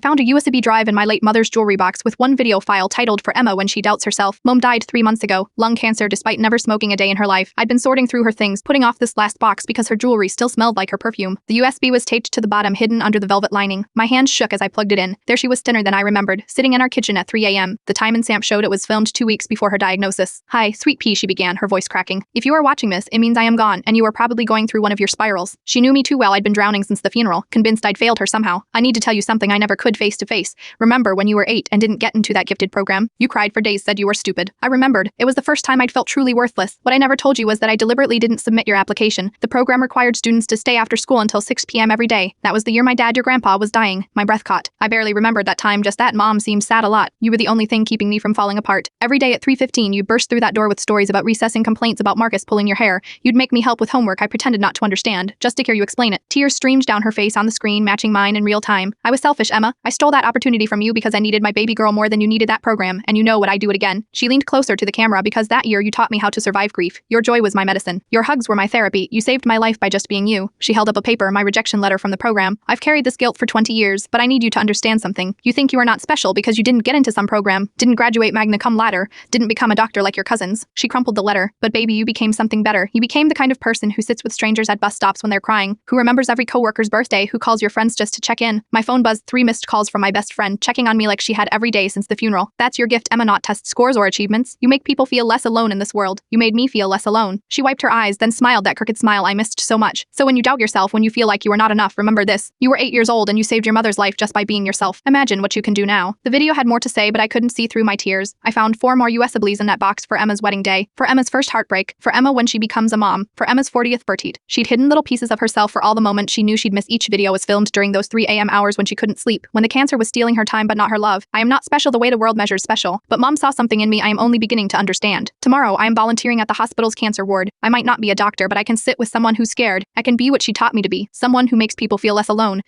found a USB drive in my late mother's jewelry box with one video file titled For Emma When She Doubts Herself. Mom died 3 months ago, lung cancer despite never smoking a day in her life. I'd been sorting through her things, putting off this last box because her jewelry still smelled like her perfume. The USB was taped to the bottom, hidden under the velvet lining. My hands shook as I plugged it in. There she was, thinner than I remembered, sitting in our kitchen at 3 a.m. The time and stamp showed it was filmed 2 weeks before her diagnosis. "Hi, sweet pea," she began, her voice cracking. "If you are watching this, it means I am gone, and you are probably going through one of your spirals." She knew me too well. I'd been drowning since the funeral, convinced I'd failed her somehow. "I need to tell you something I never could face to face. Remember when you were 8 and didn't get into that gifted program? You cried for days, said you were stupid." I remembered. It was the first time I'd felt truly worthless. What I never told you was that I deliberately didn't submit your application. The program required students to stay after school until 6 p.m. every day. That was the year my dad, your grandpa, was dying. My breath caught. I barely remembered that time, just that Mom seemed sad a lot. You were the only thing keeping me from falling apart. Every day at 3:15, you burst through that door with stories about recess and complaints about Marcus pulling your hair. You'd make me help with homework I pretended not to understand, just to hear you explain it. Tears streamed down her face on the screen, matching mine in real time. I was selfish, Emma. I stole that opportunity from you because I needed my baby girl more than you needed that program, and you know what, I'd do it again. She leaned closer to the camera because that year you taught me how to survive grief. Your joy was my medicine. Your hugs were my therapy. You saved my life by just being you. She held up a paper, my rejection letter from the program. I've carried this guilt for 20 years, but I need you to understand something. You think you are not special because you didn't get into some program, didn't graduate magna cum laude, didn't become a doctor like your cousins. She crumpled the letter. But baby, you became something better. You became the kind of person who sits with strangers at bus stops when they're crying, who remembers every coworker's birthday, who calls your friends just to check in. My phone buzzed, 3 missed calls from my best friend, checking on me like she had every day since the funeral. That's your gift, Emma, not test scores or achievements. You make people feel less alone in this world. You made me feel less alone. She wiped her eyes, then smiled, that crooked smile I missed so much. So when you doubt yourself, when you feel like you are not enough, remember this. You were 8 years old and you saved your mother's life just by being yourself. Imagine what you can do now. The video had more to say, but I couldn't see through my tears. I found 4 more USBs in that box for Emma's wedding day, for Emma's first heartbreak, for Emma when she becomes a mom, for Emma's 40th birthday. She'd hidden little pieces of herself for all the moments she knew she'd miss. Each video was filmed during those 3 a.m. hours when she couldn't sleep, when the cancer was stealing her time but not her love. I am not special the way the world measures special, but Mom saw something in me I am only beginning to understand. Tomorrow, I am volunteering at the hospital's cancer ward. I might not be a doctor, but I can sit with someone who's scared. I can be what she taught me to be, someone who makes people feel less alone.